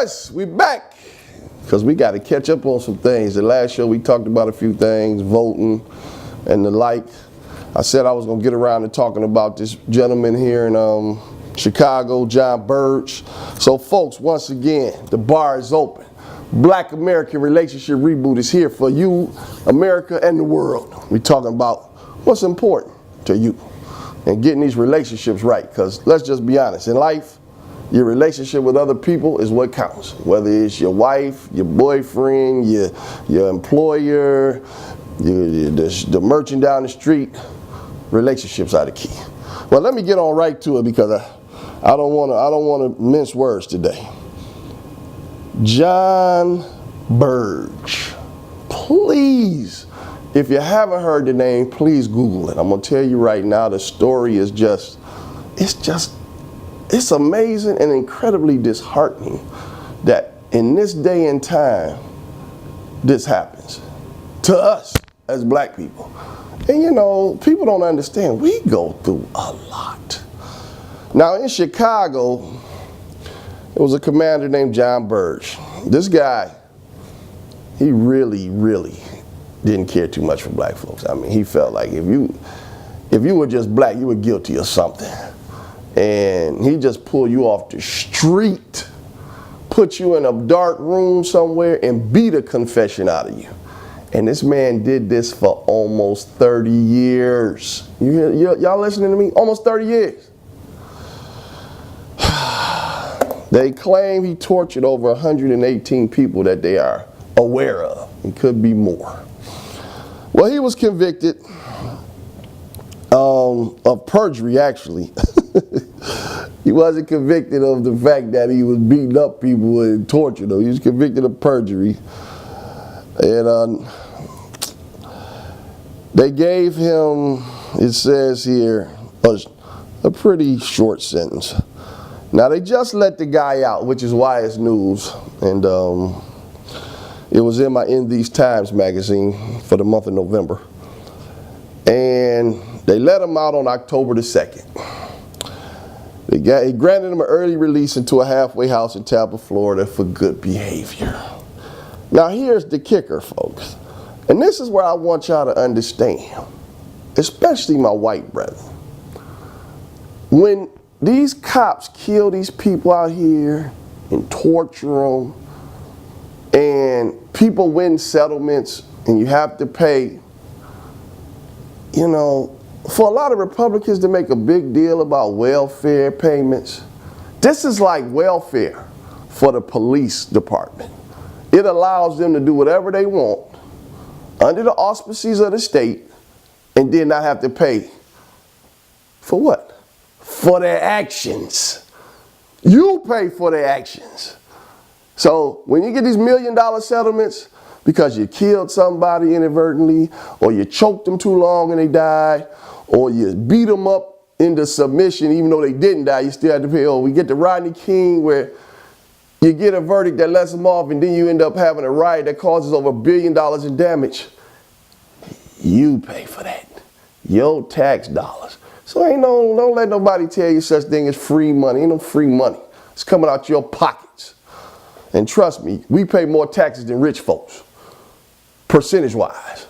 Yes, we back. Because we got to catch up on some things. The last show we talked about a few things, voting and the like. I said I was going to get around to talking about this gentleman here in Chicago, John Burge. So folks, once again, the bar is open. Black American Relationship Reboot is here for you, America, and the world. We're talking about what's important to you and getting these relationships right. Because let's just be honest, in life, your relationship with other people is what counts. Whether it's your wife, your boyfriend, your employer, the merchant down the street, relationships are the key. Well, let me get on right to it because I don't want to mince words today. John Burge. Please, if you haven't heard the name, please Google it. I'm gonna tell you right now, the story is it's amazing and incredibly disheartening that in this day and time, this happens to us as black people. And you know, people don't understand, we go through a lot. Now in Chicago, there was a commander named John Burge. This guy, he really didn't care too much for black folks. I mean, he felt like if you were just black, you were guilty of something. And he just pulled you off the street, put you in a dark room somewhere and beat a confession out of you. And this man did this for almost 30 years. Y'all listening to me? Almost 30 years. They claim he tortured over 118 people that they are aware of. It could be more. Well, he was convicted of perjury, actually. He wasn't convicted of the fact that he was beating up people and torturing them. He was convicted of perjury. And they gave him, it says here, a pretty short sentence. Now, they just let the guy out, which is why it's news. And it was in These Times magazine for the month of November. And they let him out on October the 2nd. He granted him an early release into a halfway house in Tampa, Florida for good behavior. Now here's the kicker, folks. And this is where I want y'all to understand, especially my white brethren. When these cops kill these people out here and torture them, and people win settlements and you have to pay, you know, for a lot of Republicans to make a big deal about welfare payments, this is like welfare for the police department. It allows them to do whatever they want under the auspices of the state and then not have to pay for what? For their actions. You pay for their actions. So when you get these $1 million settlements because you killed somebody inadvertently, or you choked them too long and they died, or you beat them up into submission even though they didn't die, you still have to pay. Or we get to Rodney King where you get a verdict that lets them off and then you end up having a riot that causes over $1 billion in damage. You pay for that. Your tax dollars. So don't let nobody tell you such thing as free money. Ain't no free money. It's coming out your pockets. And trust me, we pay more taxes than rich folks, percentage-wise.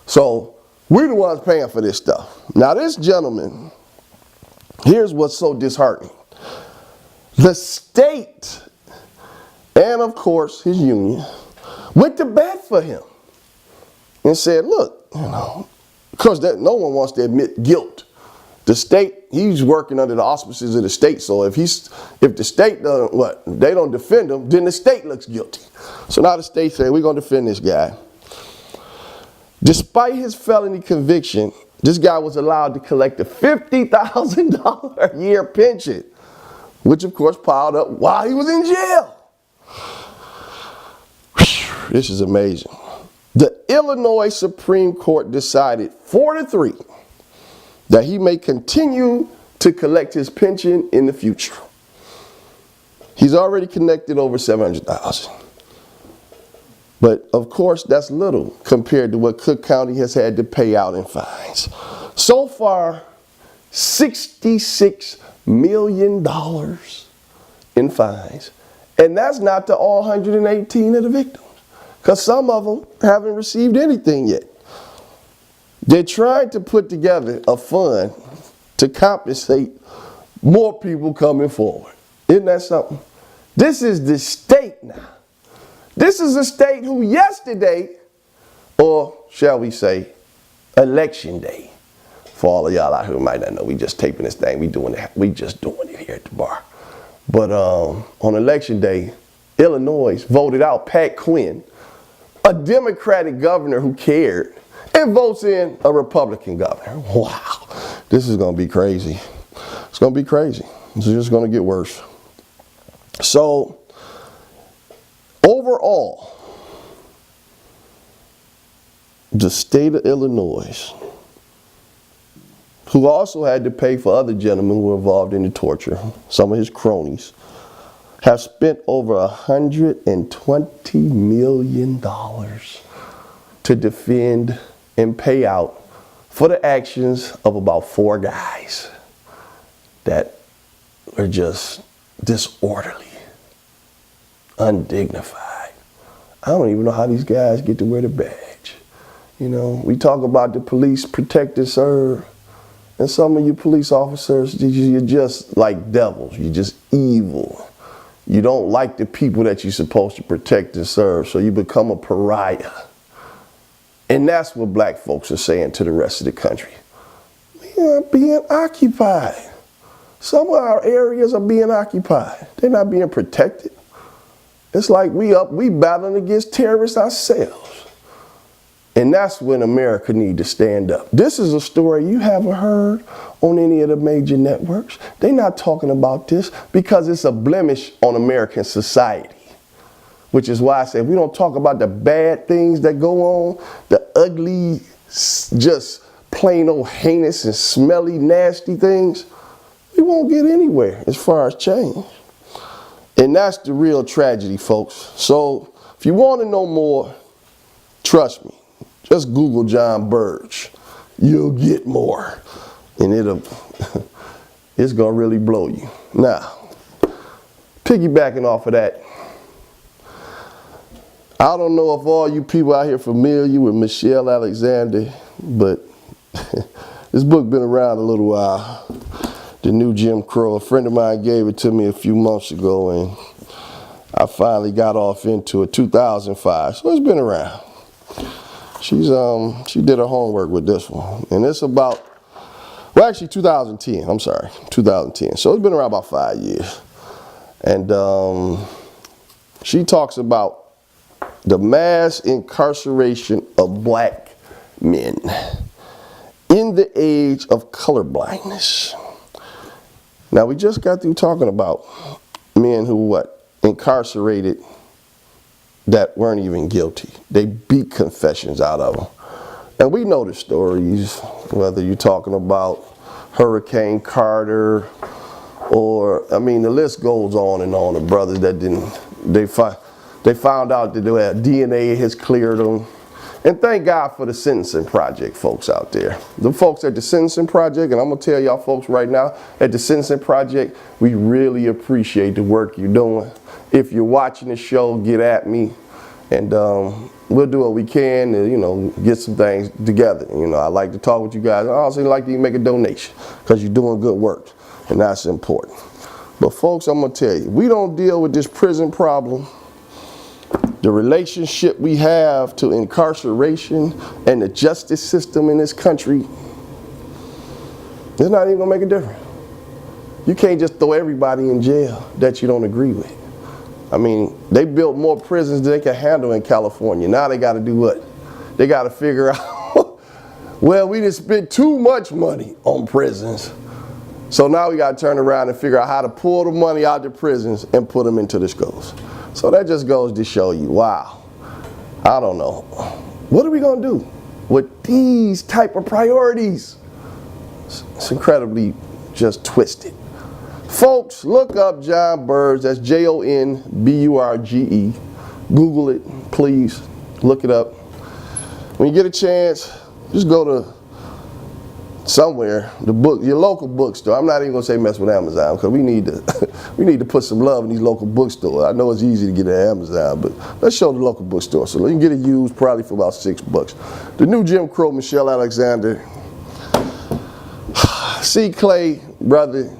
So we're the ones paying for this stuff. Now this gentleman, here's what's so disheartening. The state, and of course his union, went to bat for him and said, look, because no one wants to admit guilt. The state, he's working under the auspices of the state, so if the state doesn't, they don't defend him, then the state looks guilty. So now the state said, we're going to defend this guy. Despite his felony conviction, this guy was allowed to collect a $50,000 a year pension, which of course piled up while he was in jail. Whew, this is amazing. The Illinois Supreme Court decided 4-3 that he may continue to collect his pension in the future. He's already collected over $700,000. But of course, that's little compared to what Cook County has had to pay out in fines. So far, $66 million in fines And that's not to all 118 of the victims, because some of them haven't received anything yet. They're trying to put together a fund to compensate more people coming forward. Isn't that something? This is the state now. This is a state who yesterday, or shall we say, election day, for all of y'all out here who might not know, we just taping this thing, we just doing it here at the bar. But on election day, Illinois voted out Pat Quinn, a Democratic governor who cared, and votes in a Republican governor. Wow, this is gonna be crazy. It's gonna be crazy. It's just gonna get worse. So, overall, the state of Illinois, who also had to pay for other gentlemen who were involved in the torture, some of his cronies, have spent over $120 million to defend and pay out for the actions of about 4 guys that were just disorderly, undignified. I don't even know how these guys get to wear the badge. You know, we talk about the police protect and serve, and some of you police officers, you're just like devils. You're just evil. You don't like the people that you're supposed to protect and serve, so you become a pariah. And that's what black folks are saying to the rest of the country. We are being occupied. Some of our areas are being occupied. They're not being protected. It's like we battling against terrorists ourselves. And that's when America needs to stand up. This is a story you haven't heard on any of the major networks. They're not talking about this because it's a blemish on American society. Which is why I said we don't talk about the bad things that go on, the ugly, just plain old heinous and smelly, nasty things. We won't get anywhere as far as change. And that's the real tragedy, folks. So if you want to know more, trust me, just Google John Burge. You'll get more. And it's going to really blow you. Now, piggybacking off of that, I don't know if all you people out here familiar with Michelle Alexander, but this book been around a little while. The New Jim Crow. A friend of mine gave it to me a few months ago, and I finally got off into it, 2005. So it's been around. She did her homework with this one, and it's about, well, actually 2010. I'm sorry, 2010. So it's been around about 5 years, and she talks about the mass incarceration of black men in the age of color blindness. Now, we just got through talking about men who, incarcerated that weren't even guilty. They beat confessions out of them. And we know the stories, whether you're talking about Hurricane Carter or, I mean, the list goes on and on of brothers that they found out that their DNA has cleared them. And thank God for the Sentencing Project folks out there. The folks at the Sentencing Project, and I'm going to tell y'all folks right now, at the Sentencing Project, we really appreciate the work you're doing. If you're watching the show, get at me, and we'll do what we can to, get some things together. I like to talk with you guys. I also like to make a donation because you're doing good work, and that's important. But folks, I'm going to tell you, we don't deal with this prison problem, the relationship we have to incarceration and the justice system in this country, it's not even going to make a difference. You can't just throw everybody in jail that you don't agree with. I mean, they built more prisons than they can handle in California. Now they got to do what? They got to figure out, well, we just spent too much money on prisons. So now we got to turn around and figure out how to pull the money out of the prisons and put them into the schools. So that just goes to show you, wow, I don't know. What are we going to do with these type of priorities? It's incredibly just twisted. Folks, look up John Burge. That's JONBURGE. Google it, please. Look it up. When you get a chance, just go to somewhere, your local bookstore. I'm not even gonna say mess with Amazon because we need to put some love in these local bookstores. I know it's easy to get at Amazon, but let's show the local bookstore. So you can get it used probably for about $6. The new Jim Crow, Michelle Alexander. C. Clay, brother,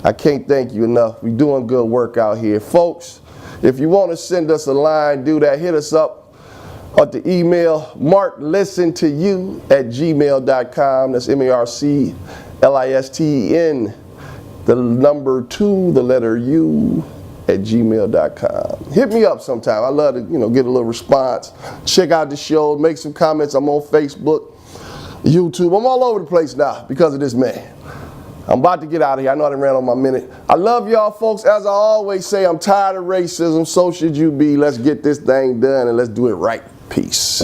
I can't thank you enough. We're doing good work out here. Folks, if you want to send us a line, do that. Hit us up at the email, marklistentoyou@gmail.com. That's MARCLISTEN, the number 2, the letter U, @gmail.com. Hit me up sometime. I love to, get a little response. Check out the show. Make some comments. I'm on Facebook, YouTube. I'm all over the place now because of this man. I'm about to get out of here. I know I done ran on my minute. I love y'all, folks. As I always say, I'm tired of racism. So should you be. Let's get this thing done and let's do it right. Peace.